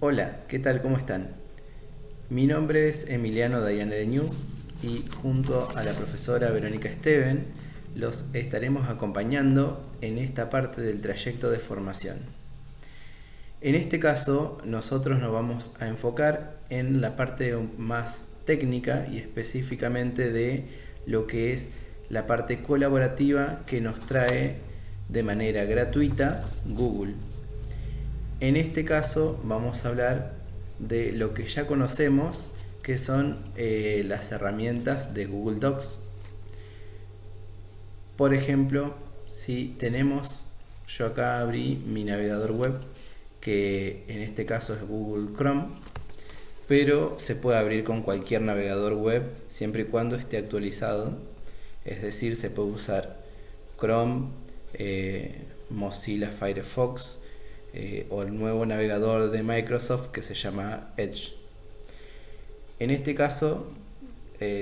Hola, ¿qué tal? ¿Cómo están? Mi nombre es Emiliano Dayanereñú y junto a la profesora Verónica Steven los estaremos acompañando en esta parte del trayecto de formación. En este caso, nosotros nos vamos a enfocar en la parte más técnica y específicamente de lo que es la parte colaborativa que nos trae de manera gratuita Google. En este caso vamos a hablar de lo que ya conocemos, que son las herramientas de Google Docs. Por ejemplo, si tenemos, yo acá abrí mi navegador web, que en este caso es Google Chrome, pero se puede abrir con cualquier navegador web siempre y cuando esté actualizado. Es decir, se puede usar Chrome, Mozilla Firefox, o el nuevo navegador de Microsoft que se llama Edge. En este caso,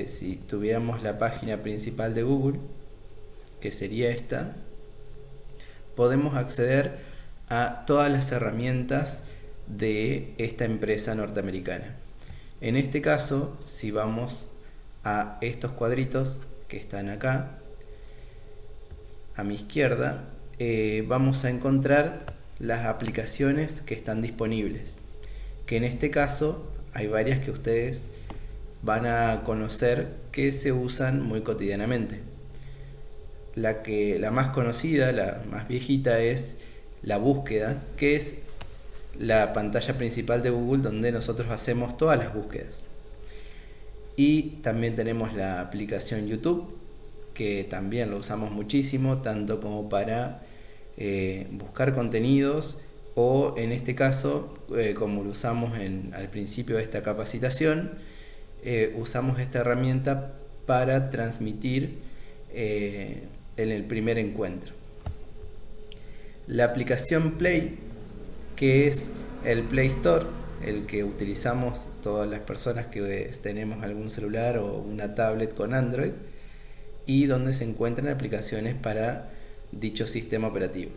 si tuviéramos la página principal de Google, que sería esta, podemos acceder a todas las herramientas de esta empresa norteamericana. En este caso, si vamos a estos cuadritos que están acá, a mi izquierda, vamos a encontrar las aplicaciones que están disponibles, que en este caso hay varias que ustedes van a conocer que se usan muy cotidianamente. La más conocida, la más viejita, es la búsqueda, que es la pantalla principal de Google donde nosotros hacemos todas las búsquedas. Y también tenemos la aplicación YouTube, que también lo usamos muchísimo, tanto como para buscar contenidos, o en este caso, como lo usamos al principio de esta capacitación, usamos esta herramienta para transmitir en el primer encuentro. La aplicación Play, que es el Play Store, el que utilizamos todas las personas que tenemos algún celular o una tablet con Android, y donde se encuentran aplicaciones para dicho sistema operativo.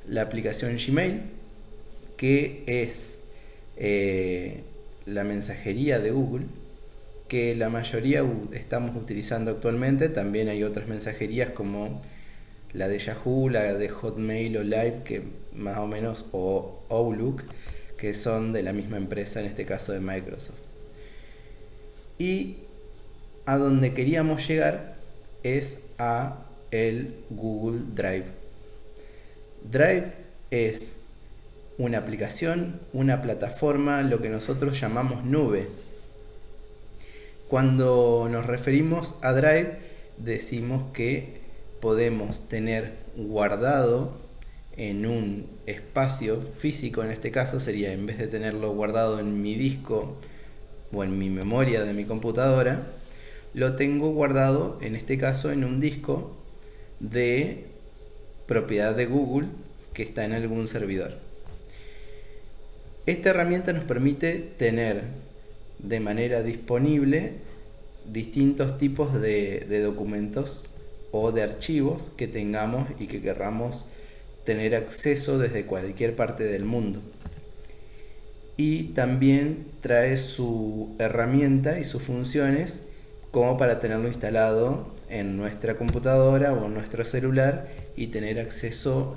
La aplicación Gmail, que es la mensajería de Google, que la mayoría estamos utilizando actualmente. También hay otras mensajerías como la de Yahoo, la de Hotmail o Live, que más o menos, o Outlook, que son de la misma empresa, en este caso de Microsoft. Y a donde queríamos llegar es a el Google Drive. Drive es una aplicación, una plataforma, lo que nosotros llamamos nube. Cuando nos referimos a Drive, decimos que podemos tener guardado en un espacio físico. En este caso sería, en vez de tenerlo guardado en mi disco o en mi memoria de mi computadora, lo tengo guardado, en este caso, en un disco de propiedad de Google que está en algún servidor. Esta herramienta nos permite tener de manera disponible distintos tipos de documentos o de archivos que tengamos y que querramos tener acceso desde cualquier parte del mundo. Y también trae su herramienta y sus funciones como para tenerlo instalado en nuestra computadora o en nuestro celular y tener acceso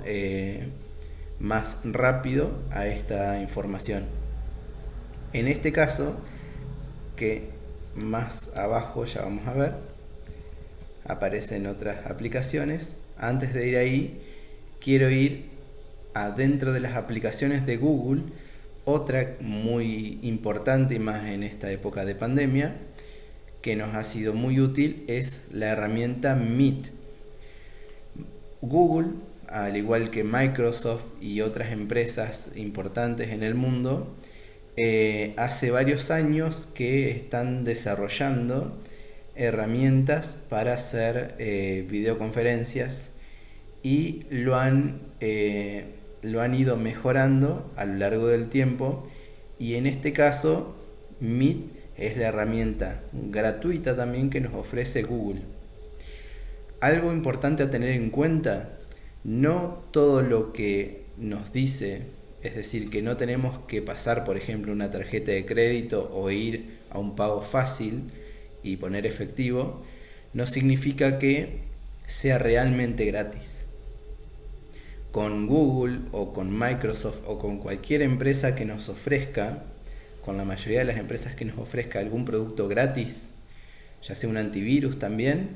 más rápido a esta información. En este caso, que más abajo ya vamos a ver, aparecen otras aplicaciones. Antes de ir ahí, quiero ir adentro de las aplicaciones de Google. Otra muy importante, y más en esta época de pandemia, que nos ha sido muy útil, es la herramienta Meet. Google, al igual que Microsoft y otras empresas importantes en el mundo, hace varios años que están desarrollando herramientas para hacer videoconferencias, y lo han ido mejorando a lo largo del tiempo. Y en este caso, Meet es la herramienta gratuita también que nos ofrece Google. Algo importante a tener en cuenta: no todo lo que nos dice es decir, que no tenemos que pasar, por ejemplo, una tarjeta de crédito o ir a un pago fácil y poner efectivo, no significa que sea realmente gratis. Con Google o con Microsoft o con cualquier empresa que nos ofrezca, con la mayoría de las empresas que nos ofrezca algún producto gratis, ya sea un antivirus también,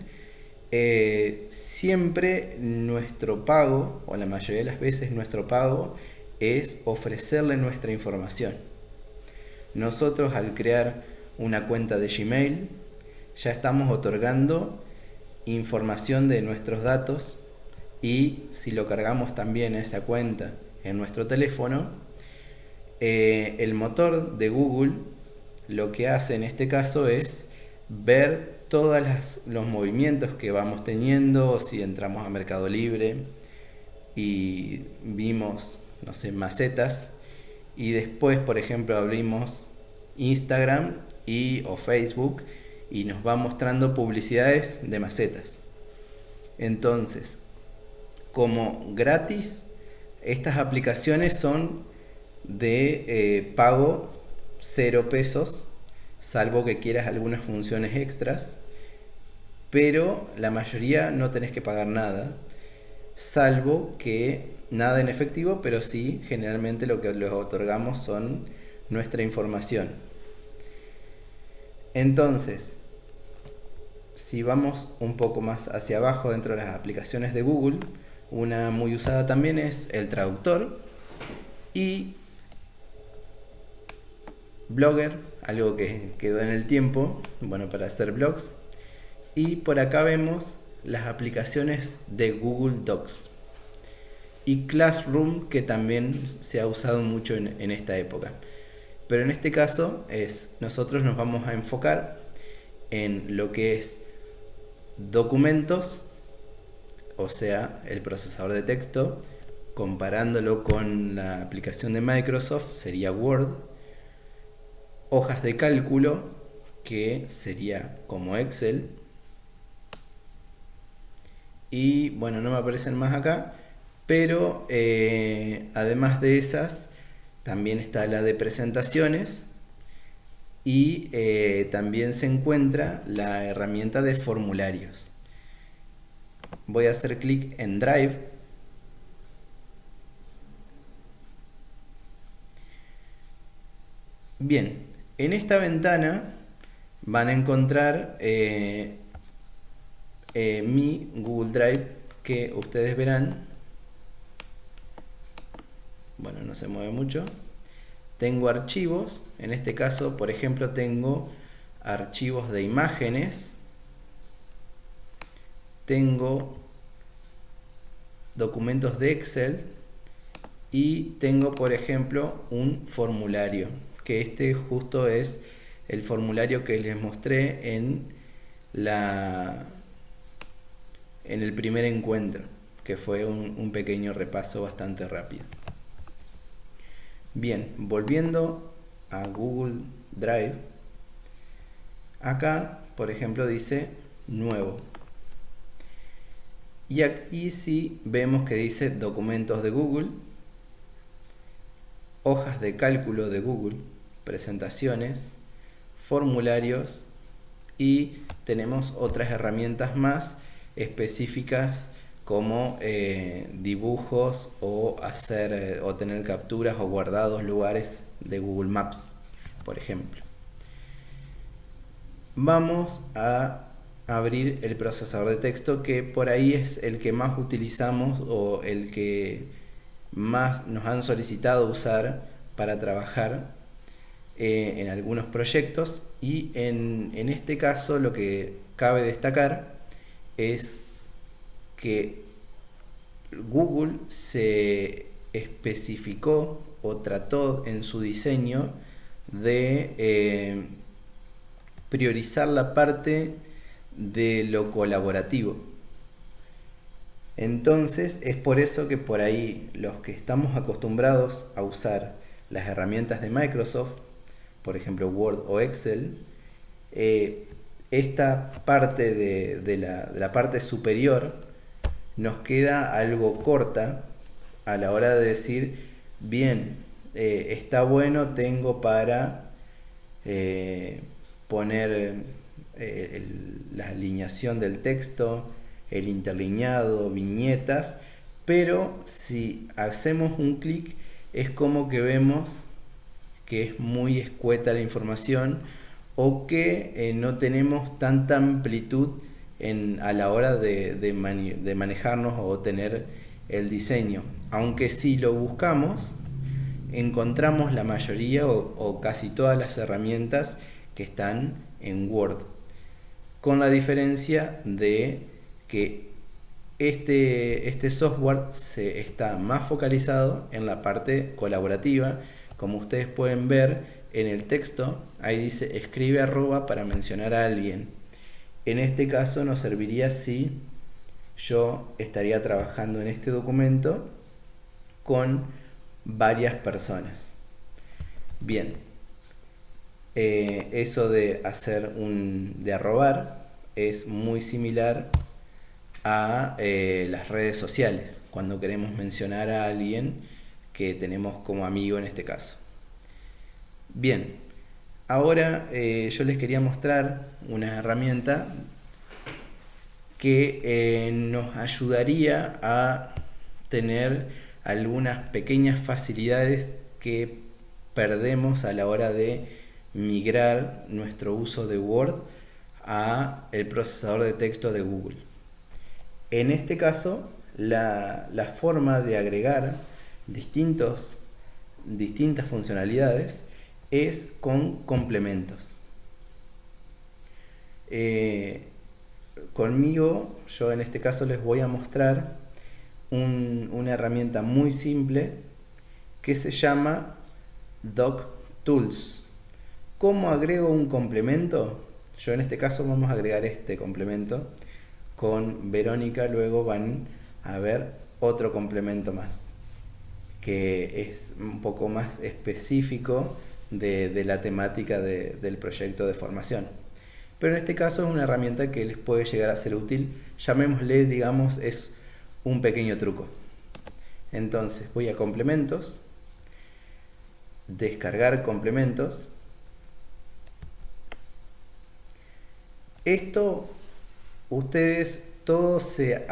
siempre nuestro pago, o la mayoría de las veces nuestro pago, es ofrecerle nuestra información. Nosotros, al crear una cuenta de Gmail, ya estamos otorgando información de nuestros datos, y si lo cargamos también a esa cuenta en nuestro teléfono, el motor de Google lo que hace en este caso es ver todos los movimientos que vamos teniendo. Si entramos a Mercado Libre y vimos, no sé, macetas, y después, por ejemplo, abrimos Instagram o Facebook y nos va mostrando publicidades de macetas. Entonces, como gratis, estas aplicaciones son de pago 0 pesos, salvo que quieras algunas funciones extras, pero la mayoría no tenés que pagar nada, salvo que nada en efectivo, pero sí, generalmente lo que les otorgamos son nuestra información. Entonces, si vamos un poco más hacia abajo dentro de las aplicaciones de Google, una muy usada también es el traductor y Blogger, algo que quedó en el tiempo, bueno, para hacer blogs. Y por acá vemos las aplicaciones de Google Docs y Classroom, que también se ha usado mucho en esta época. Pero en este caso nosotros nos vamos a enfocar en lo que es documentos, o sea, el procesador de texto, comparándolo con la aplicación de Microsoft, sería Word. Hojas de cálculo, que sería como Excel. Y bueno, no me aparecen más acá, pero además de esas, también está la de presentaciones y también se encuentra la herramienta de formularios. Voy a hacer clic en Drive. Bien, en esta ventana van a encontrar mi Google Drive, que ustedes verán, bueno, no se mueve mucho. Tengo archivos, en este caso, por ejemplo, tengo archivos de imágenes, tengo documentos de Excel y tengo, por ejemplo, un formulario, que este justo es el formulario que les mostré en el primer encuentro, que fue un pequeño repaso bastante rápido. Bien, volviendo a Google Drive, acá, por ejemplo, dice nuevo. Y aquí sí vemos que dice documentos de Google, hojas de cálculo de Google, presentaciones, formularios, y tenemos otras herramientas más específicas como dibujos o tener capturas o guardados lugares de Google Maps, por ejemplo. Vamos a abrir el procesador de texto, que por ahí es el que más utilizamos o el que más nos han solicitado usar para trabajar en algunos proyectos. Y en este caso lo que cabe destacar es que Google se especificó o trató en su diseño de priorizar la parte de lo colaborativo. Entonces es por eso que por ahí los que estamos acostumbrados a usar las herramientas de Microsoft, por ejemplo Word o Excel, esta parte de la parte superior nos queda algo corta a la hora de decir Bien, está bueno, tengo para poner la alineación del texto, el interlineado, viñetas, pero si hacemos un clic es como que vemos que es muy escueta la información o que no tenemos tanta amplitud a la hora de manejarnos o tener el diseño. Aunque si lo buscamos, encontramos la mayoría o casi todas las herramientas que están en Word, con la diferencia de que este software está más focalizado en la parte colaborativa. Como ustedes pueden ver en el texto, ahí dice escribe arroba para mencionar a alguien. En este caso nos serviría si yo estaría trabajando en este documento con varias personas. Bien, eso de de arrobar es muy similar a las redes sociales, cuando queremos mencionar a alguien que tenemos como amigo en este caso. Bien, ahora yo les quería mostrar una herramienta que nos ayudaría a tener algunas pequeñas facilidades que perdemos a la hora de migrar nuestro uso de Word a el procesador de texto de Google. En este caso, la forma de agregar distintas funcionalidades es con complementos. Conmigo, yo en este caso les voy a mostrar una herramienta muy simple que se llama DocTools. ¿Cómo agrego un complemento? Yo en este caso vamos a agregar este complemento. Con Verónica luego van a ver otro complemento más, que es un poco más específico de la temática del proyecto de formación. Pero en este caso es una herramienta que les puede llegar a ser útil. Llamémosle, digamos, es un pequeño truco. Entonces voy a complementos, descargar complementos. Esto, ustedes, todo se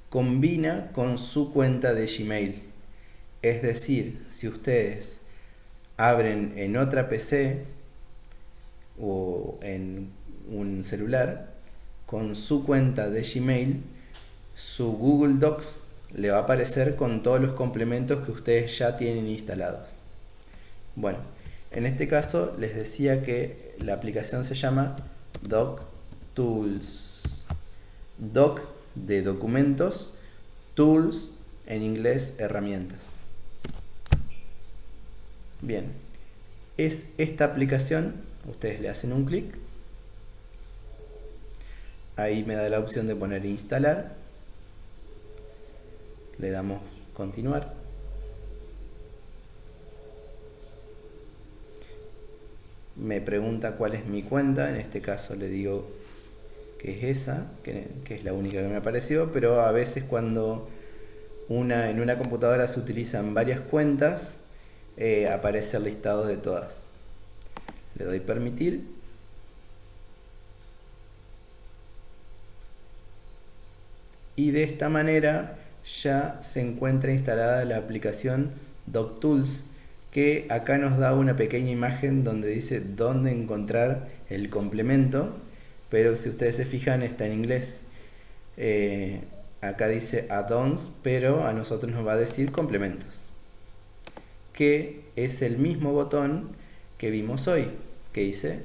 combina con su cuenta de Gmail. Es decir, si ustedes abren en otra PC o en un celular, con su cuenta de Gmail, su Google Docs le va a aparecer con todos los complementos que ustedes ya tienen instalados. Bueno, en este caso les decía que la aplicación se llama DocTools. Doc de documentos, tools en inglés herramientas. Bien, es esta aplicación, ustedes le hacen un clic, ahí me da la opción de poner instalar, le damos continuar. Me pregunta cuál es mi cuenta, en este caso le digo que es esa, que es la única que me apareció, pero a veces cuando en una computadora se utilizan varias cuentas, aparece el listado de todas. Le doy permitir. Y de esta manera ya se encuentra instalada la aplicación DocTools, que acá nos da una pequeña imagen donde dice dónde encontrar el complemento, pero si ustedes se fijan está en inglés. Acá dice add-ons, pero a nosotros nos va a decir complementos, que es el mismo botón que vimos hoy, que dice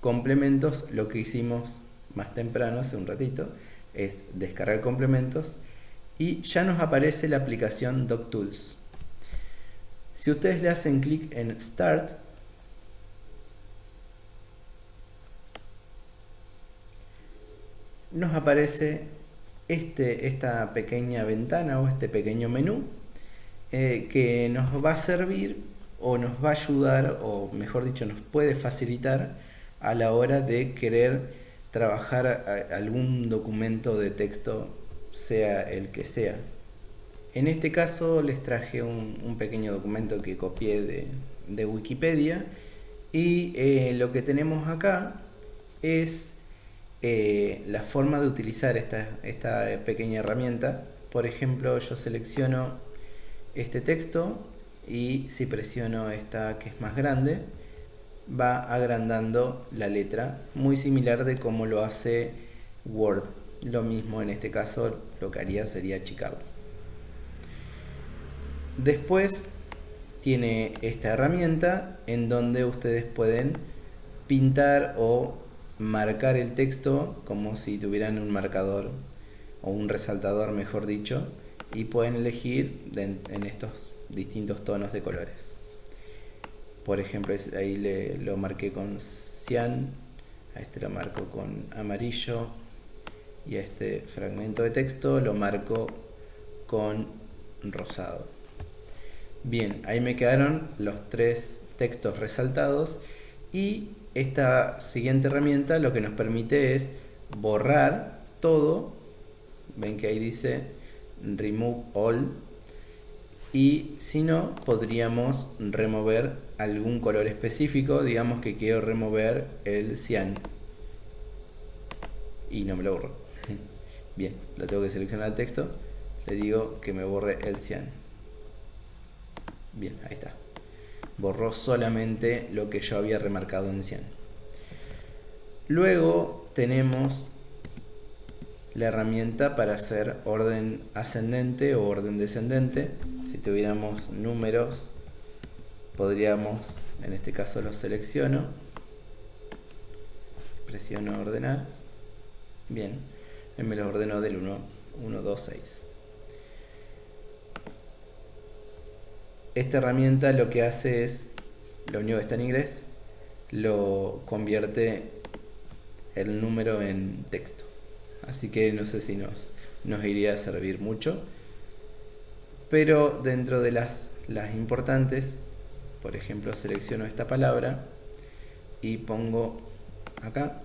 complementos. Lo que hicimos más temprano, hace un ratito, es descargar complementos y ya nos aparece la aplicación DocTools. Si ustedes le hacen clic en Start, nos aparece esta pequeña ventana o este pequeño menú que nos va a servir o nos va a ayudar, o mejor dicho, nos puede facilitar a la hora de querer trabajar algún documento de texto, sea el que sea. En este caso les traje un pequeño documento que copié de Wikipedia y lo que tenemos acá es la forma de utilizar esta pequeña herramienta. Por ejemplo, yo selecciono este texto y si presiono esta que es más grande, va agrandando la letra, muy similar de cómo lo hace Word. Lo mismo en este caso, lo que haría sería achicarlo. Después tiene esta herramienta en donde ustedes pueden pintar o marcar el texto como si tuvieran un marcador o un resaltador, mejor dicho, y pueden elegir en estos distintos tonos de colores. Por ejemplo, ahí lo marqué con cian, a este lo marco con amarillo y a este fragmento de texto lo marco con rosado. Bien, ahí me quedaron los 3 textos resaltados y esta siguiente herramienta lo que nos permite es borrar todo. Ven que ahí dice remove all y si no, podríamos remover algún color específico. Digamos que quiero remover el cian y no me lo borro. Bien, lo tengo que seleccionar el texto, le digo que me borre el cian. Bien, ahí está. Borró solamente lo que yo había remarcado en cian. Luego tenemos la herramienta para hacer orden ascendente o orden descendente. Si tuviéramos números, podríamos, en este caso los selecciono, presiono ordenar. Bien, me los ordeno del 1, 2, 6. Esta herramienta lo que hace es, lo único que está en inglés, lo convierte el número en texto. Así que no sé si nos iría a servir mucho. Pero dentro de las importantes, por ejemplo, selecciono esta palabra y pongo acá.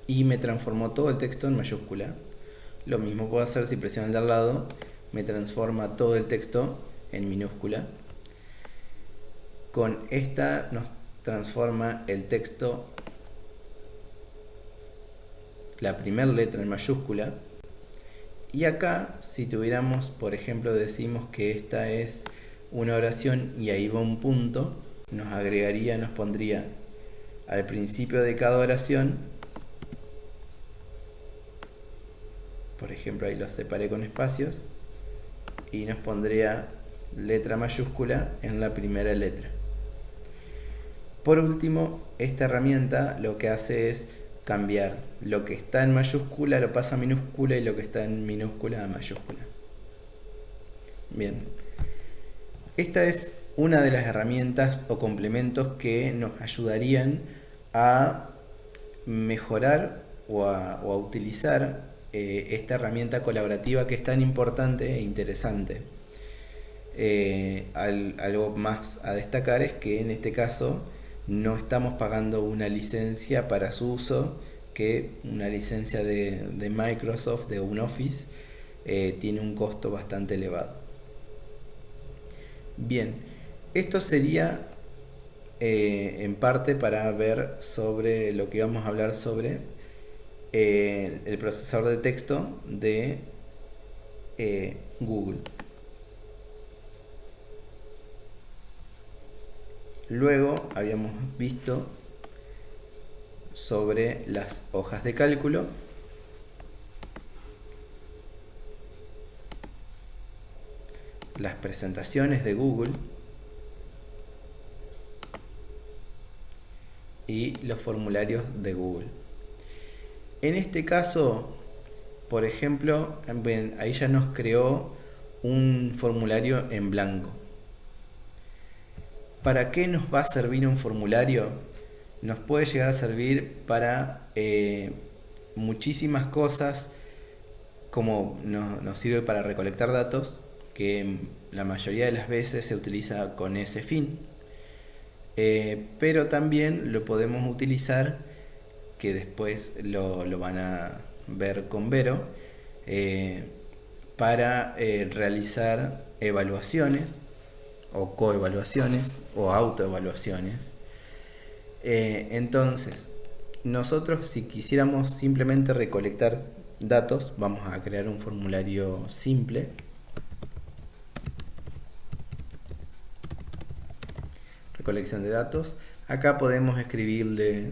Y me transformó todo el texto en mayúscula. Lo mismo puedo hacer si presiono el de al lado. Me transforma todo el texto en minúscula. Con esta nos transforma el texto, la primera letra en mayúscula. Y acá, si tuviéramos, por ejemplo, decimos que esta es una oración y ahí va un punto, nos agregaría, nos pondría al principio de cada oración, por ejemplo, ahí lo separé con espacios, y nos pondría letra mayúscula en la primera letra. Por último, esta herramienta lo que hace es cambiar lo que está en mayúscula, lo pasa a minúscula, y lo que está en minúscula a mayúscula. Bien, esta es una de las herramientas o complementos que nos ayudarían a mejorar o a utilizar esta herramienta colaborativa que es tan importante e interesante. Algo más a destacar es que en este caso no estamos pagando una licencia para su uso, que una licencia de Microsoft, de un Office, tiene un costo bastante elevado. Bien, esto sería en parte para ver sobre lo que vamos a hablar sobre el procesador de texto de Google. Luego habíamos visto sobre las hojas de cálculo, las presentaciones de Google y los formularios de Google. En este caso, por ejemplo, ahí ya nos creó un formulario en blanco. ¿Para qué nos va a servir un formulario? Nos puede llegar a servir para muchísimas cosas, como nos sirve para recolectar datos, que la mayoría de las veces se utiliza con ese fin. Pero también lo podemos utilizar, que después lo van a ver con Vero, para realizar evaluaciones o coevaluaciones o autoevaluaciones. Entonces, nosotros si quisiéramos simplemente recolectar datos, vamos a crear un formulario simple. Recolección de datos. Acá podemos escribirle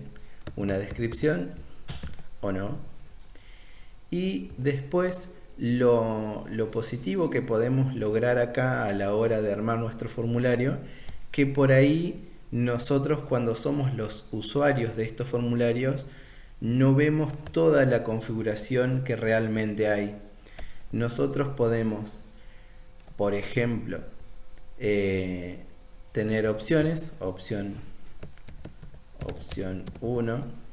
una descripción o no. Y después lo positivo que podemos lograr acá a la hora de armar nuestro formulario, que por ahí nosotros cuando somos los usuarios de estos formularios no vemos toda la configuración que realmente hay. Nosotros podemos, por ejemplo, tener opciones, opción 1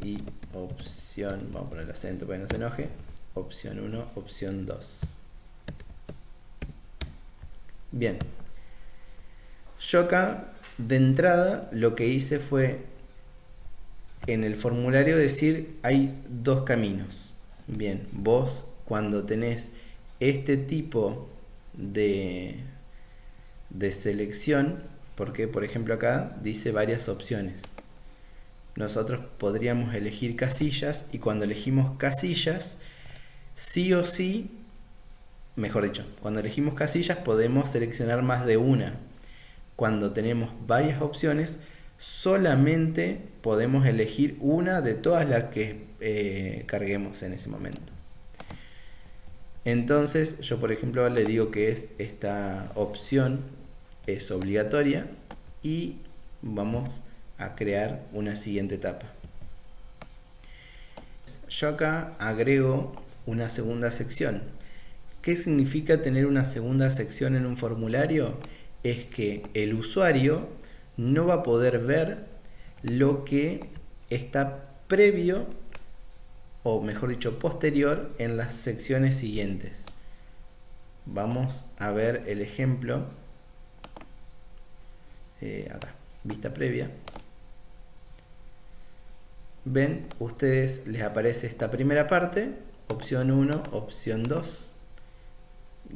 y opción, vamos a poner el acento para que no se enoje, opción 1, opción 2. Bien, yo acá de entrada lo que hice fue en el formulario decir hay dos caminos. Bien, vos cuando tenés este tipo de selección, porque por ejemplo acá dice varias opciones, nosotros podríamos elegir casillas y cuando elegimos casillas, sí o sí, mejor dicho, cuando elegimos casillas podemos seleccionar más de una. Cuando tenemos varias opciones, solamente podemos elegir una de todas las que carguemos en ese momento. Entonces yo por ejemplo le digo que esta opción es obligatoria y vamos a crear una siguiente etapa. Yo acá agrego una segunda sección. ¿Qué significa tener una segunda sección en un formulario? Es que el usuario no va a poder ver lo que está previo o mejor dicho posterior en las secciones siguientes. Vamos a ver el ejemplo acá, vista previa. Ven, ustedes les aparece esta primera parte, opción 1, opción 2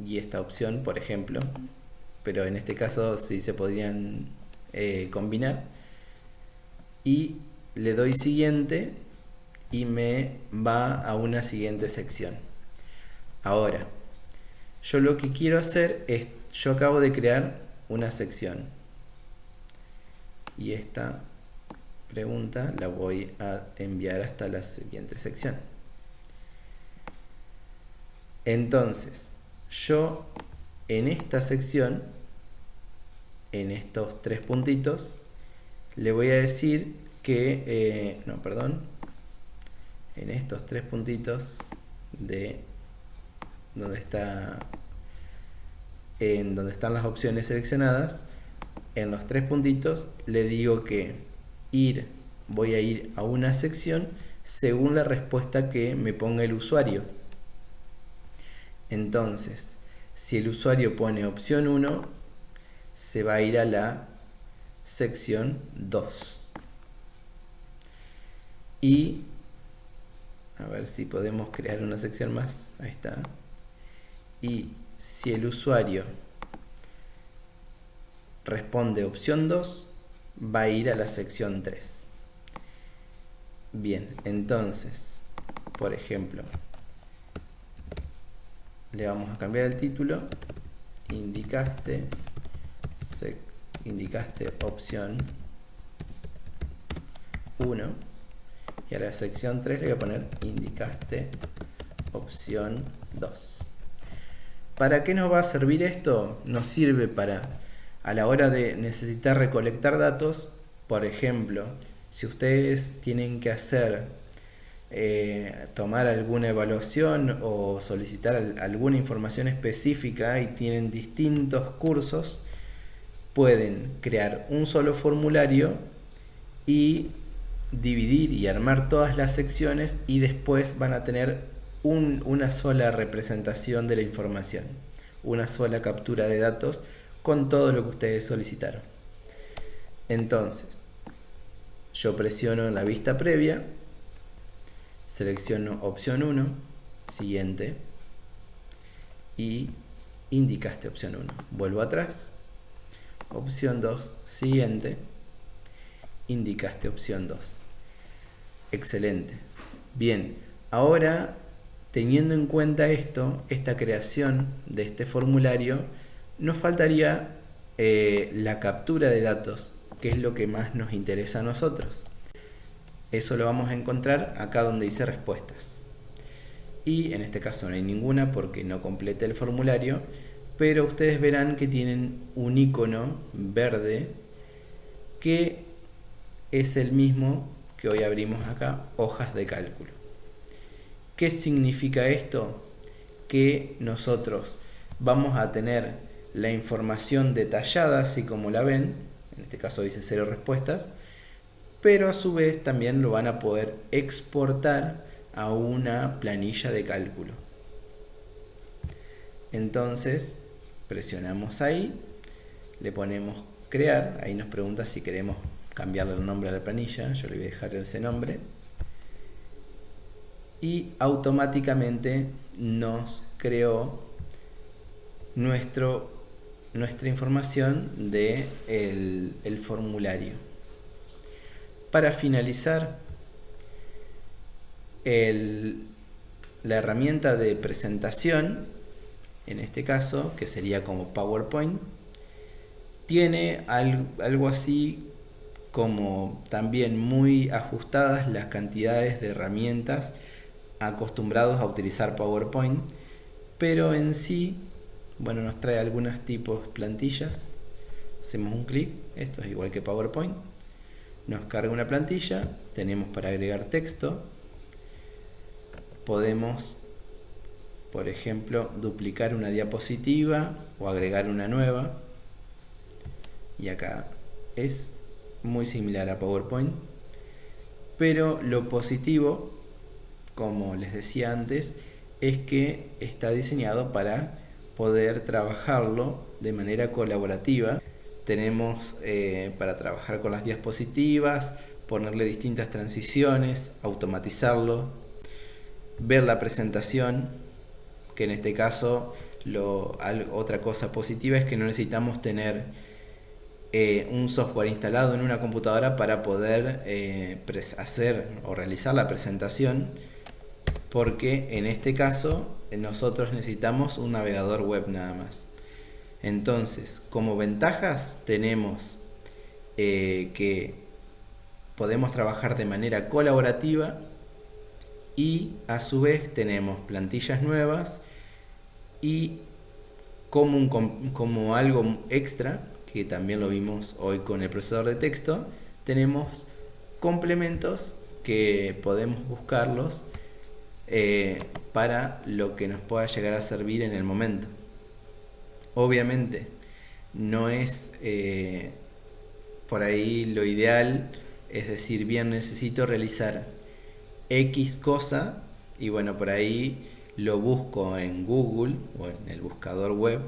y esta opción, por ejemplo, pero en este caso sí se podrían combinar, y le doy siguiente y me va a una siguiente sección. Ahora, yo lo que quiero hacer es, yo acabo de crear una sección y esta pregunta la voy a enviar hasta la siguiente sección. Entonces, yo en esta sección, en estos tres puntitos, le voy a decir que, en estos tres puntitos de donde están las opciones seleccionadas, en los tres puntitos le digo que voy a ir a una sección según la respuesta que me ponga el usuario. Entonces, si el usuario pone opción 1, se va a ir a la sección 2. Y a ver si podemos crear una sección más. Ahí está. Y si el usuario responde opción 2, va a ir a la sección 3. Bien, entonces, por ejemplo, le vamos a cambiar el título. Indicaste opción 1 y a la sección 3 le voy a poner indicaste opción 2. ¿Para qué nos va a servir esto? Nos sirve para, a la hora de necesitar recolectar datos, por ejemplo, si ustedes tienen que tomar alguna evaluación o solicitar alguna información específica y tienen distintos cursos, pueden crear un solo formulario y dividir y armar todas las secciones y después van a tener una sola representación de la información, una sola captura de datos con todo lo que ustedes solicitaron. Entonces, yo presiono en la vista previa, selecciono opción 1 siguiente, y indicaste opción 1. Vuelvo atrás, opción 2, siguiente, indicaste opción 2. Excelente. Bien, ahora teniendo en cuenta esto, esta creación de este formulario, nos faltaría la captura de datos, que es lo que más nos interesa a nosotros. Eso lo vamos a encontrar acá donde dice respuestas. Y en este caso no hay ninguna porque no complete el formulario, pero ustedes verán que tienen un icono verde que es el mismo que hoy abrimos acá, hojas de cálculo. ¿Qué significa esto? Que nosotros vamos a tener la información detallada, así como la ven, en este caso dice 0 respuestas, pero a su vez también lo van a poder exportar a una planilla de cálculo. Entonces, presionamos ahí, le ponemos crear, ahí nos pregunta si queremos cambiarle el nombre a la planilla, yo le voy a dejar ese nombre, y automáticamente nos creó nuestra información de el formulario. Para finalizar, la herramienta de presentación, en este caso, que sería como PowerPoint, tiene algo así como también muy ajustadas las cantidades de herramientas acostumbrados a utilizar PowerPoint, pero en sí, bueno, nos trae algunos tipos plantillas. Hacemos un clic, esto es igual que PowerPoint, nos carga una plantilla, tenemos para agregar texto, podemos, por ejemplo, duplicar una diapositiva o agregar una nueva, y acá es muy similar a PowerPoint, pero lo positivo, como les decía antes, es que está diseñado para poder trabajarlo de manera colaborativa. Tenemos para trabajar con las diapositivas, ponerle distintas transiciones, automatizarlo, ver la presentación, que en este caso otra cosa positiva es que no necesitamos tener un software instalado en una computadora para poder hacer o realizar la presentación, porque en este caso nosotros necesitamos un navegador web nada más. Entonces, como ventajas tenemos que podemos trabajar de manera colaborativa y a su vez tenemos plantillas nuevas y como algo extra, que también lo vimos hoy con el procesador de texto, tenemos complementos que podemos buscarlos para lo que nos pueda llegar a servir en el momento. Obviamente no es por ahí lo ideal, es decir, bien, necesito realizar X cosa y bueno, por ahí lo busco en Google o en el buscador web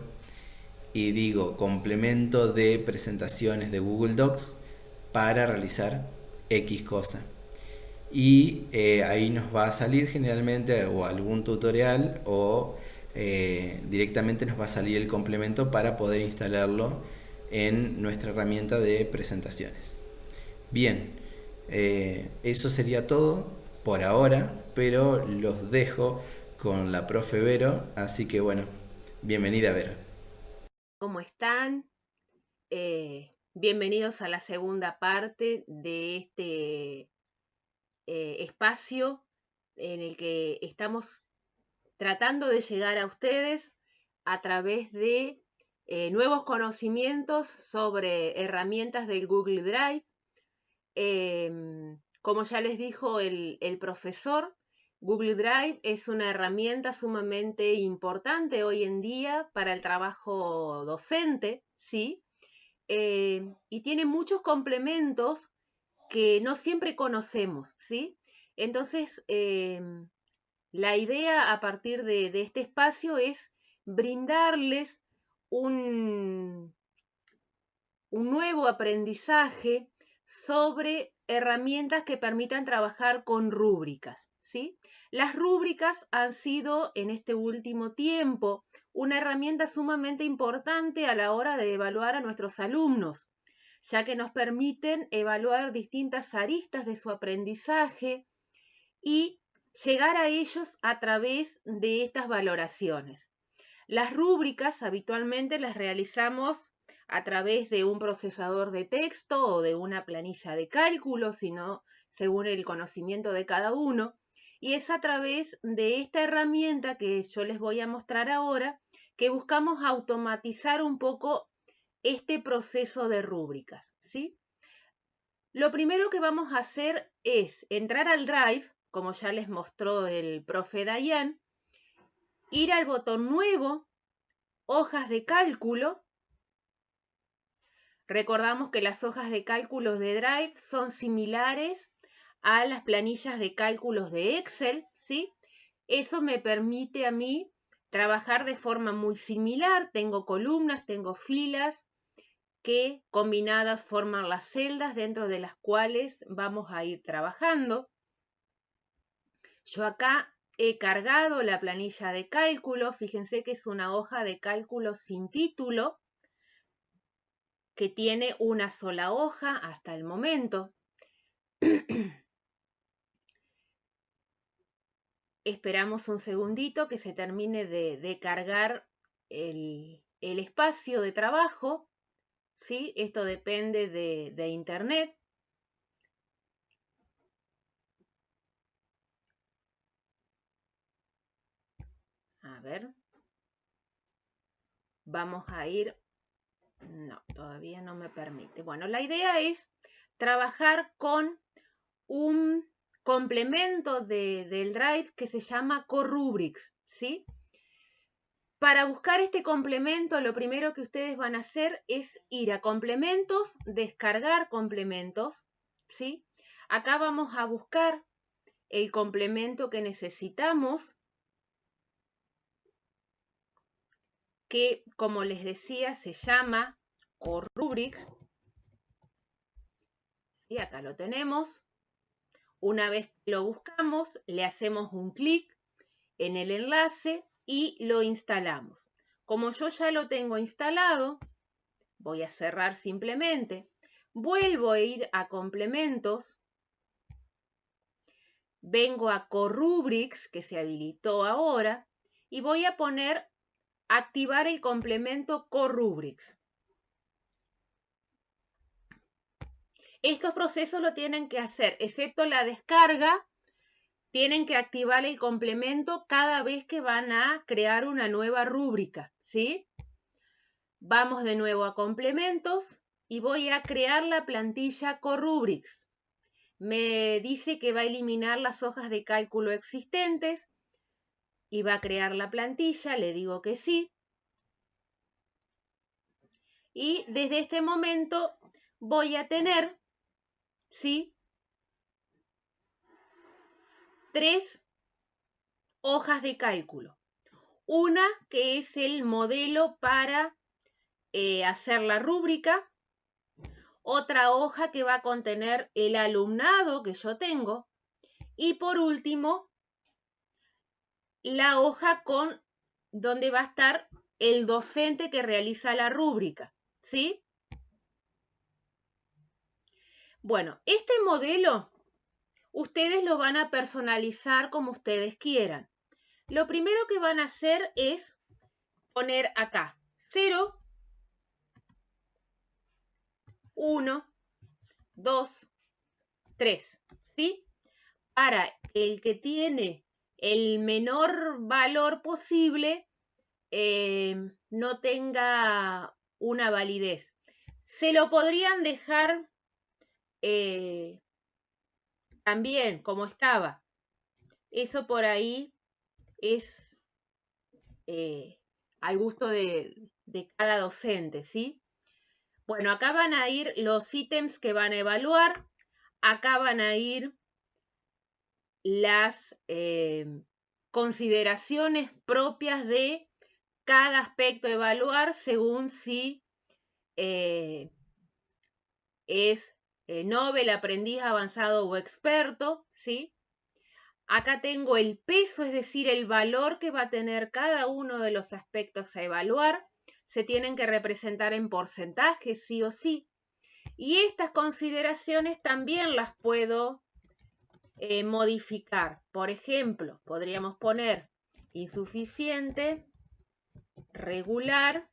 y digo complemento de presentaciones de Google Docs para realizar X cosa. Y ahí nos va a salir generalmente o algún tutorial o directamente nos va a salir el complemento para poder instalarlo en nuestra herramienta de presentaciones. Bien, eso sería todo por ahora, pero los dejo con la profe Vero, así que bueno, bienvenida Vero. ¿Cómo están? Bienvenidos a la segunda parte de este espacio en el que estamos tratando de llegar a ustedes a través de nuevos conocimientos sobre herramientas del Google Drive. Como ya les dijo el profesor, Google Drive es una herramienta sumamente importante hoy en día para el trabajo docente, ¿sí? Y tiene muchos complementos que no siempre conocemos, ¿sí? Entonces, la idea a partir de este espacio es brindarles un nuevo aprendizaje sobre herramientas que permitan trabajar con rúbricas, ¿sí? Las rúbricas han sido en este último tiempo una herramienta sumamente importante a la hora de evaluar a nuestros alumnos, ya que nos permiten evaluar distintas aristas de su aprendizaje y llegar a ellos a través de estas valoraciones. Las rúbricas habitualmente las realizamos a través de un procesador de texto o de una planilla de cálculo, sino según el conocimiento de cada uno. Y es a través de esta herramienta que yo les voy a mostrar ahora que buscamos automatizar un poco este proceso de rúbricas, ¿sí? Lo primero que vamos a hacer es entrar al Drive, como ya les mostró el profe Dayan, ir al botón Nuevo, Hojas de cálculo. Recordamos que las hojas de cálculos de Drive son similares a las planillas de cálculos de Excel, ¿sí? Eso me permite a mí trabajar de forma muy similar. Tengo columnas, tengo filas que combinadas forman las celdas dentro de las cuales vamos a ir trabajando. Yo acá he cargado la planilla de cálculo. Fíjense que es una hoja de cálculo sin título, que tiene una sola hoja hasta el momento. Esperamos un segundito que se termine de cargar el espacio de trabajo, ¿sí? Esto depende de internet. A ver. Vamos a ir. No, todavía no me permite. Bueno, la idea es trabajar con un complemento del Drive que se llama CoRubrics, ¿sí? Para buscar este complemento, lo primero que ustedes van a hacer es ir a complementos, descargar complementos, ¿sí? Acá vamos a buscar el complemento que necesitamos, que como les decía se llama CoRubrics, ¿sí? Acá lo tenemos. Una vez que lo buscamos, le hacemos un clic en el enlace y lo instalamos. Como yo ya lo tengo instalado, voy a cerrar simplemente. Vuelvo a ir a complementos. Vengo a CoRubrics, que se habilitó ahora, y voy a poner activar el complemento CoRubrics. Estos procesos lo tienen que hacer, excepto la descarga, tienen que activar el complemento cada vez que van a crear una nueva rúbrica, ¿sí? Vamos de nuevo a complementos y voy a crear la plantilla CoRubrics. Me dice que va a eliminar las hojas de cálculo existentes y va a crear la plantilla, le digo que sí. Y desde este momento voy a tener, ¿sí?, 3 hojas de cálculo. Una que es el modelo para hacer la rúbrica, otra hoja que va a contener el alumnado que yo tengo y por último la hoja con donde va a estar el docente que realiza la rúbrica, ¿sí? Bueno, este modelo ustedes lo van a personalizar como ustedes quieran. Lo primero que van a hacer es poner acá 0, 1, 2, 3, ¿sí? Para el que tiene el menor valor posible no tenga una validez. Se lo podrían dejar también como estaba. Eso por ahí es al gusto de cada docente, ¿sí? Bueno, acá van a ir los ítems que van a evaluar. Acá van a ir las consideraciones propias de cada aspecto a evaluar según si es Nobel, aprendiz avanzado o experto, ¿sí? Acá tengo el peso, es decir, el valor que va a tener cada uno de los aspectos a evaluar. Se tienen que representar en porcentajes, sí o sí. Y estas consideraciones también las puedo modificar. Por ejemplo, podríamos poner insuficiente, regular,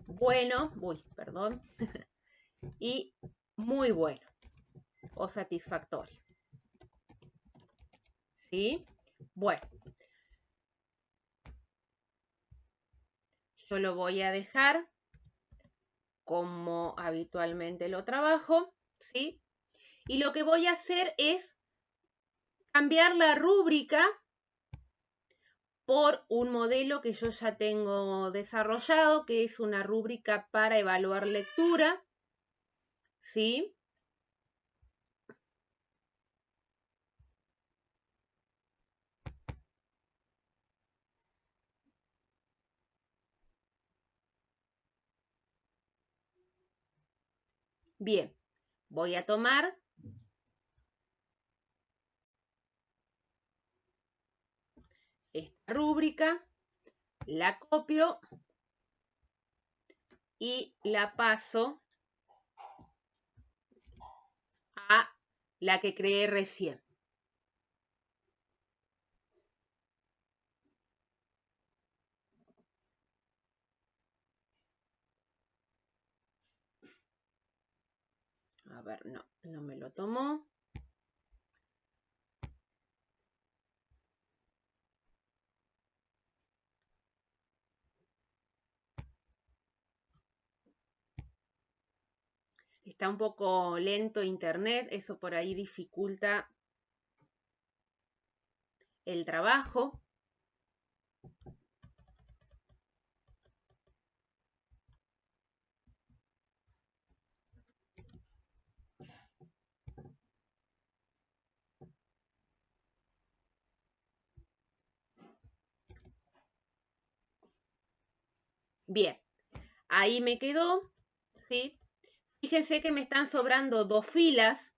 bueno, y muy bueno o satisfactorio. ¿Sí? Bueno, yo lo voy a dejar como habitualmente lo trabajo, ¿sí? Y lo que voy a hacer es cambiar la rúbrica por un modelo que yo ya tengo desarrollado, que es una rúbrica para evaluar lectura, ¿sí? Bien, voy a tomar esta rúbrica, la copio y la paso a la que creé recién. A ver, no me lo tomó. Está un poco lento internet, eso por ahí dificulta el trabajo. Bien, ahí me quedó, ¿sí? Fíjense que me están sobrando 2 filas.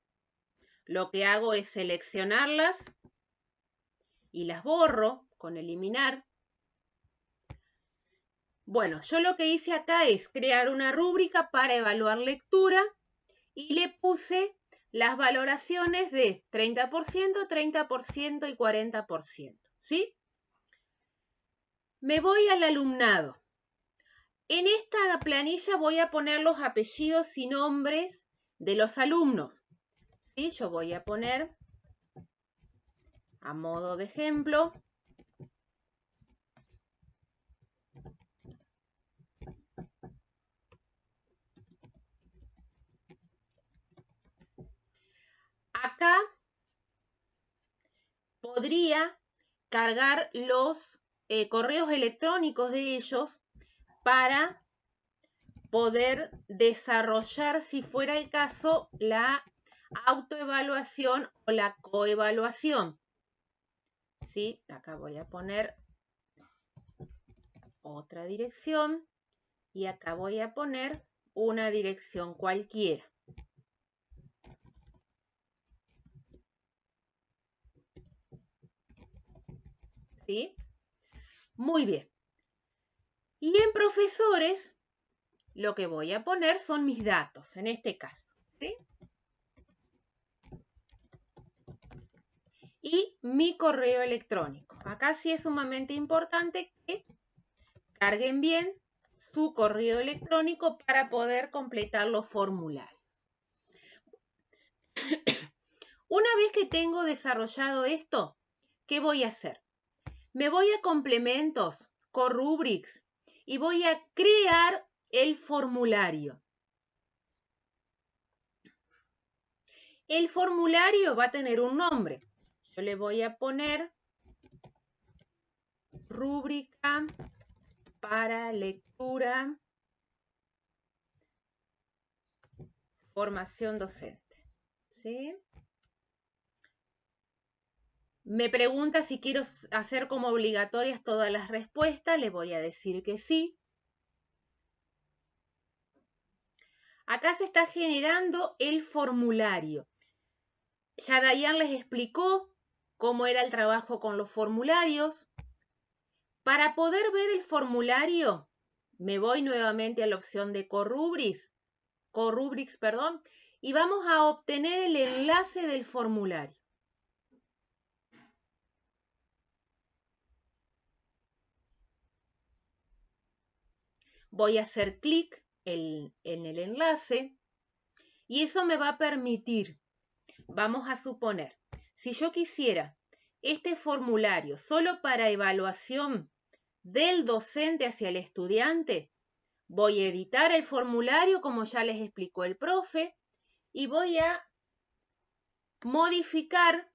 Lo que hago es seleccionarlas y las borro con eliminar. Bueno, yo lo que hice acá es crear una rúbrica para evaluar lectura y le puse las valoraciones de 30%, 30% y 40%, ¿sí? Me voy al alumnado. En esta planilla voy a poner los apellidos y nombres de los alumnos, ¿sí? Yo voy a poner, a modo de ejemplo, acá podría cargar los correos electrónicos de ellos para poder desarrollar, si fuera el caso, la autoevaluación o la coevaluación. ¿Sí? Acá voy a poner otra dirección y acá voy a poner una dirección cualquiera. ¿Sí? Muy bien. Y en profesores, lo que voy a poner son mis datos, en este caso. ¿Sí? Y mi correo electrónico. Acá sí es sumamente importante que carguen bien su correo electrónico para poder completar los formularios. Una vez que tengo desarrollado esto, ¿qué voy a hacer? Me voy a complementos, Corubrics, y voy a crear el formulario. El formulario va a tener un nombre. Yo le voy a poner rúbrica para lectura, formación docente. ¿Sí? Me pregunta si quiero hacer como obligatorias todas las respuestas. Le voy a decir que sí. Acá se está generando el formulario. Ya Dayan les explicó cómo era el trabajo con los formularios. Para poder ver el formulario, me voy nuevamente a la opción de Corubrics, y vamos a obtener el enlace del formulario. Voy a hacer clic en el enlace y eso me va a permitir, vamos a suponer, si yo quisiera este formulario solo para evaluación del docente hacia el estudiante, voy a editar el formulario como ya les explicó el profe y voy a modificar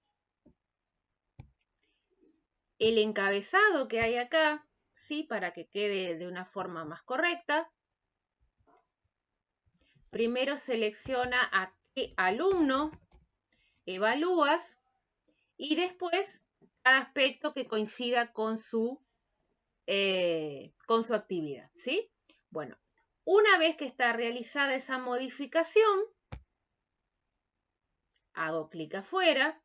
el encabezado que hay acá, ¿sí? Para que quede de una forma más correcta. Primero selecciona a qué alumno evalúas y después cada aspecto que coincida con su actividad, ¿sí? Bueno, una vez que está realizada esa modificación, hago clic afuera.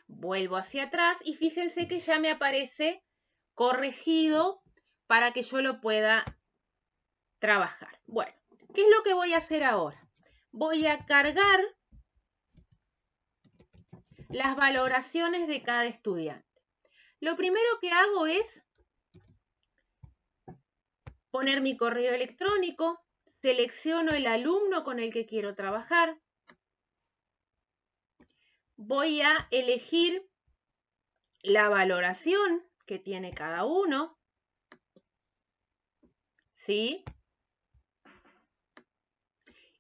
Vuelvo hacia atrás y fíjense que ya me aparece corregido para que yo lo pueda trabajar. Bueno, ¿qué es lo que voy a hacer ahora? Voy a cargar las valoraciones de cada estudiante. Lo primero que hago es poner mi correo electrónico, selecciono el alumno con el que quiero trabajar, voy a elegir la valoración que tiene cada uno, ¿sí?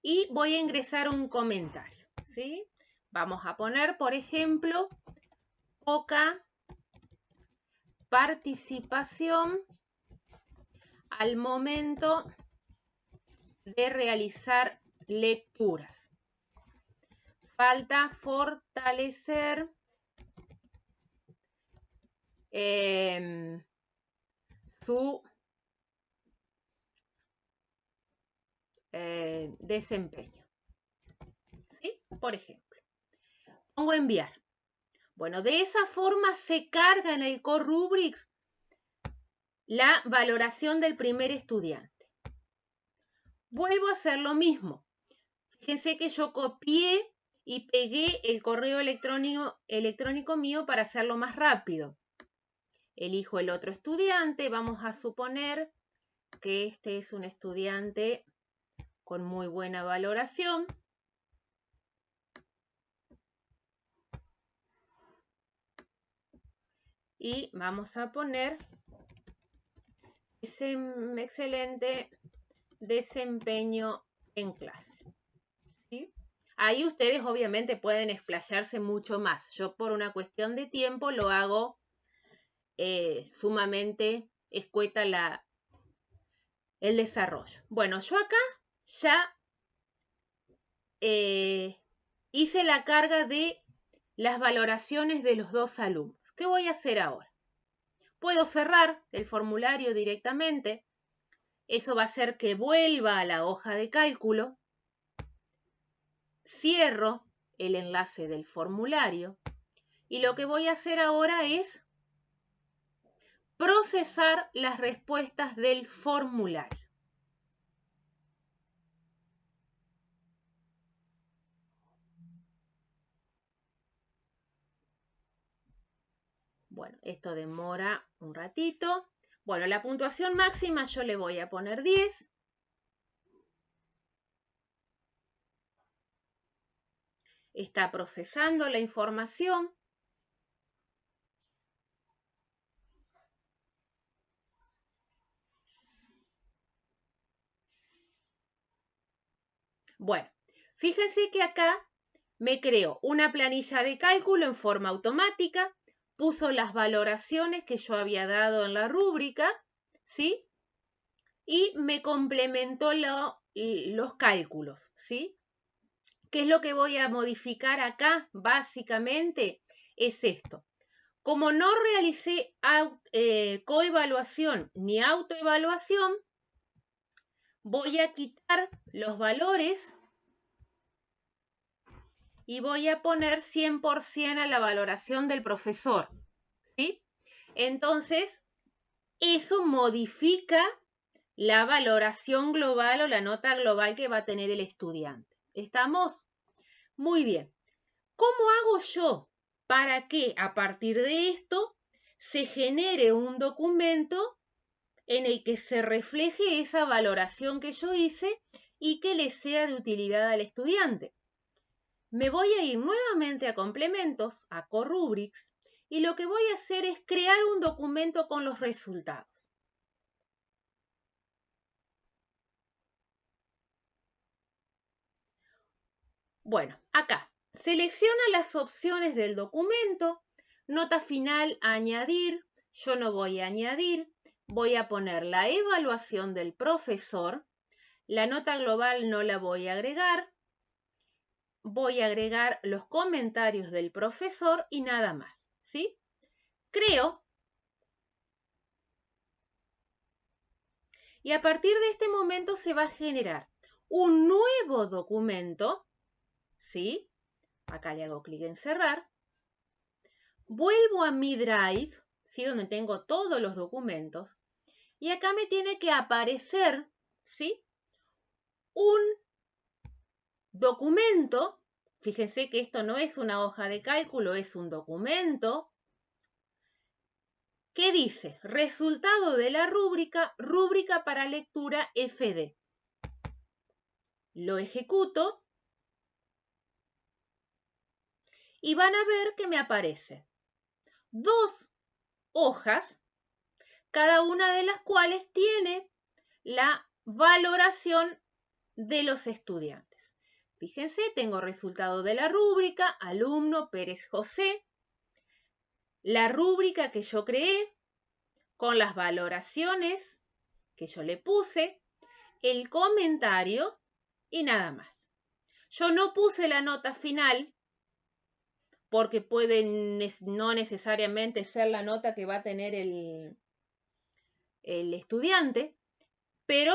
Y voy a ingresar un comentario, ¿sí? Vamos a poner, por ejemplo, poca participación al momento de realizar lecturas. Falta fortalecer su desempeño. ¿Sí? Por ejemplo, pongo enviar. Bueno, de esa forma se carga en el Corubrics la valoración del primer estudiante. Vuelvo a hacer lo mismo. Fíjense que yo copié y pegué el correo electrónico mío para hacerlo más rápido. Elijo el otro estudiante. Vamos a suponer que este es un estudiante con muy buena valoración. Y vamos a poner ese excelente desempeño en clase. ¿Sí? Ahí ustedes obviamente pueden explayarse mucho más. Yo por una cuestión de tiempo lo hago sumamente escueta el desarrollo. Bueno, yo acá ya hice la carga de las valoraciones de los dos alumnos. ¿Qué voy a hacer ahora? Puedo cerrar el formulario directamente. Eso va a hacer que vuelva a la hoja de cálculo. Cierro el enlace del formulario y lo que voy a hacer ahora es procesar las respuestas del formulario. Bueno, esto demora un ratito. Bueno, la puntuación máxima yo le voy a poner 10. Está procesando la información. Bueno, fíjense que acá me creó una planilla de cálculo en forma automática, puso las valoraciones que yo había dado en la rúbrica, ¿sí? Y me complementó los cálculos, ¿sí? ¿Qué es lo que voy a modificar acá? Básicamente es esto. Como no realicé coevaluación ni autoevaluación, voy a quitar los valores y voy a poner 100% a la valoración del profesor, ¿sí? Entonces, eso modifica la valoración global o la nota global que va a tener el estudiante. ¿Estamos? Muy bien. ¿Cómo hago yo para que a partir de esto se genere un documento en el que se refleje esa valoración que yo hice y que le sea de utilidad al estudiante? Me voy a ir nuevamente a complementos, a Corubrics, y lo que voy a hacer es crear un documento con los resultados. Bueno, acá selecciona las opciones del documento, nota final, añadir, yo no voy a añadir, voy a poner la evaluación del profesor, la nota global no la voy a agregar, voy a agregar los comentarios del profesor y nada más, ¿sí? Creo. Y a partir de este momento se va a generar un nuevo documento, ¿sí? Acá le hago clic en cerrar. Vuelvo a mi Drive, ¿sí? Donde tengo todos los documentos. Y acá me tiene que aparecer, ¿sí? Un documento. Fíjense que esto no es una hoja de cálculo, es un documento que dice resultado de la rúbrica, rúbrica para lectura FD. Lo ejecuto y van a ver que me aparecen dos hojas, cada una de las cuales tiene la valoración de los estudiantes. Fíjense, tengo resultado de la rúbrica, alumno Pérez José, la rúbrica que yo creé con las valoraciones que yo le puse, el comentario y nada más. Yo no puse la nota final porque puede no necesariamente ser la nota que va a tener el estudiante, pero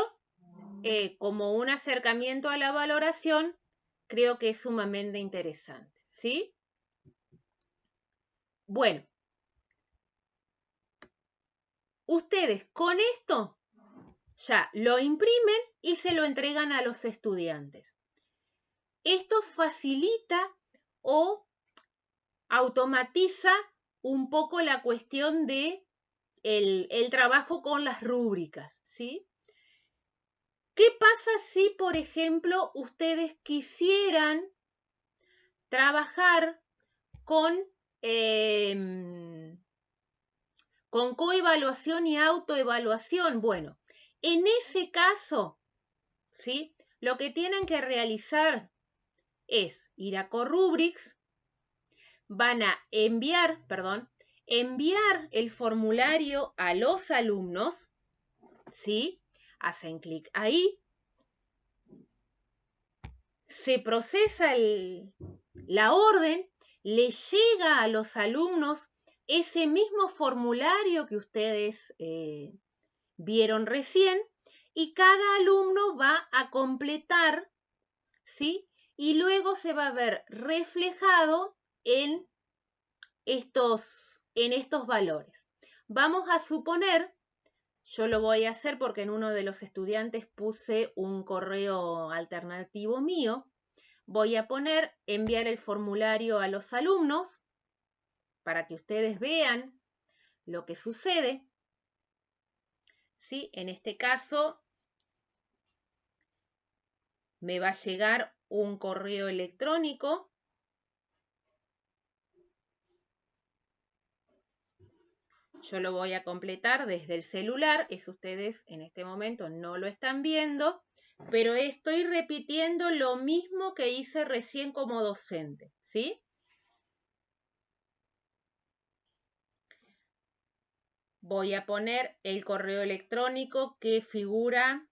como un acercamiento a la valoración, creo que es sumamente interesante, ¿sí? Bueno, ustedes con esto ya lo imprimen y se lo entregan a los estudiantes. Esto facilita o automatiza un poco la cuestión de el trabajo con las rúbricas, ¿sí? ¿Qué pasa si, por ejemplo, ustedes quisieran trabajar con coevaluación y autoevaluación? Bueno, en ese caso, ¿sí? Lo que tienen que realizar es ir a Corubrics, van a enviar el formulario a los alumnos, ¿sí? Hacen clic ahí, se procesa la orden, le llega a los alumnos ese mismo formulario que ustedes vieron recién y cada alumno va a completar, ¿sí? Y luego se va a ver reflejado en estos valores. Vamos a suponer, yo lo voy a hacer porque en uno de los estudiantes puse un correo alternativo mío. Voy a poner enviar el formulario a los alumnos para que ustedes vean lo que sucede. ¿Sí? En este caso me va a llegar un correo electrónico. Yo lo voy a completar desde el celular. Eso ustedes en este momento no lo están viendo, pero estoy repitiendo lo mismo que hice recién como docente, ¿sí? Voy a poner el correo electrónico que figura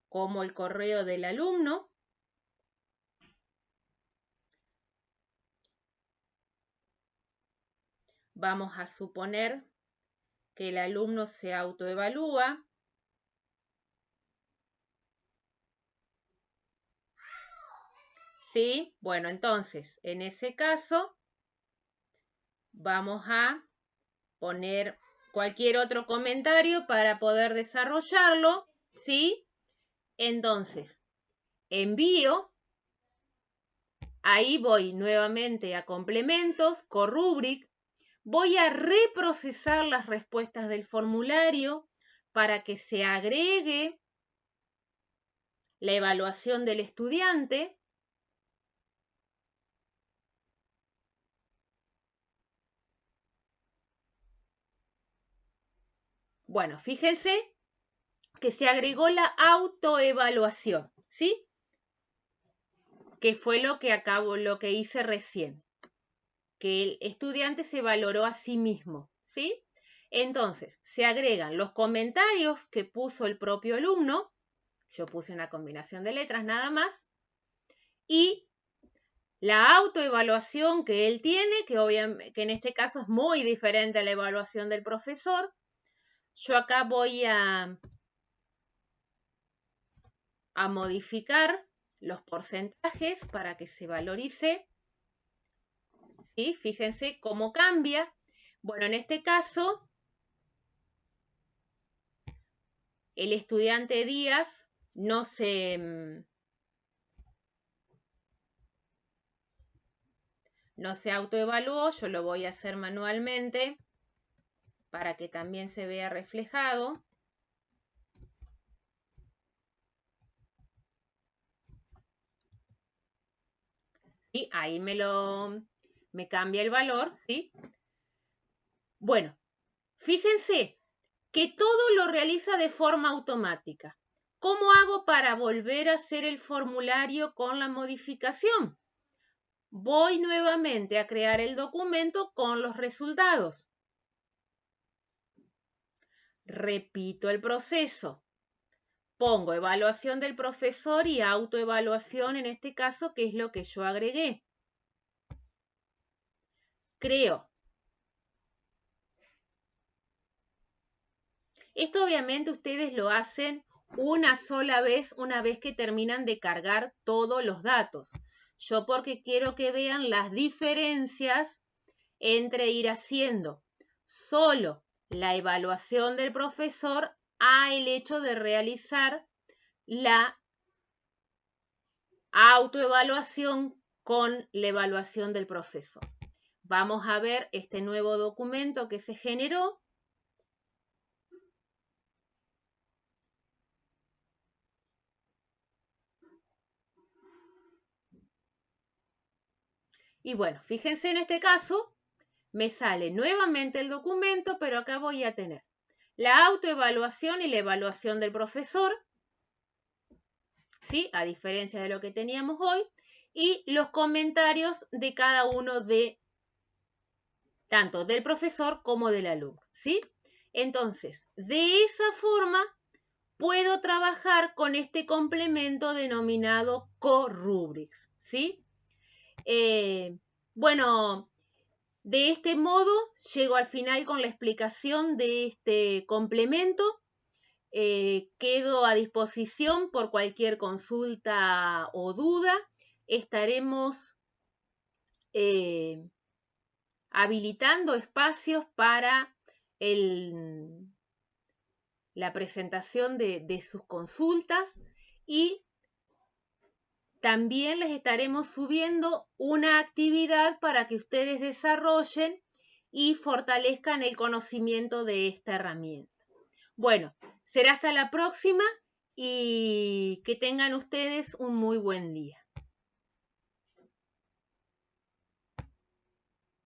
como el correo del alumno. Vamos a suponer que el alumno se autoevalúa. ¿Sí? Bueno, entonces, en ese caso, vamos a poner cualquier otro comentario para poder desarrollarlo, ¿sí? Entonces, envío, ahí voy nuevamente a complementos, corrubric, voy a reprocesar las respuestas del formulario para que se agregue la evaluación del estudiante. Bueno, fíjense que se agregó la autoevaluación, ¿sí? Que fue lo que hice recién, que el estudiante se valoró a sí mismo, ¿sí? Entonces, se agregan los comentarios que puso el propio alumno, yo puse una combinación de letras nada más, y la autoevaluación que él tiene, que en este caso es muy diferente a la evaluación del profesor. Yo acá voy a modificar los porcentajes para que se valorice. ¿Sí? Fíjense cómo cambia. Bueno, en este caso, el estudiante Díaz no se autoevaluó, yo lo voy a hacer manualmente para que también se vea reflejado. Y ahí me cambia el valor, ¿sí? Bueno, fíjense que todo lo realiza de forma automática. ¿Cómo hago para volver a hacer el formulario con la modificación? Voy nuevamente a crear el documento con los resultados. Repito el proceso. Pongo evaluación del profesor y autoevaluación en este caso, que es lo que yo agregué. Creo. Esto obviamente ustedes lo hacen una sola vez, una vez que terminan de cargar todos los datos. Yo porque quiero que vean las diferencias entre ir haciendo solo la evaluación del profesor a el hecho de realizar la autoevaluación con la evaluación del profesor. Vamos a ver este nuevo documento que se generó. Y bueno, fíjense en este caso, me sale nuevamente el documento, pero acá voy a tener la autoevaluación y la evaluación del profesor, ¿sí? A diferencia de lo que teníamos hoy, y los comentarios de cada uno tanto del profesor como del alumno, ¿sí? Entonces, de esa forma puedo trabajar con este complemento denominado corrubrics, ¿sí? Bueno, de este modo llego al final con la explicación de este complemento. Quedo a disposición por cualquier consulta o duda. Estaremos habilitando espacios para la presentación de sus consultas y también les estaremos subiendo una actividad para que ustedes desarrollen y fortalezcan el conocimiento de esta herramienta. Bueno, será hasta la próxima y que tengan ustedes un muy buen día.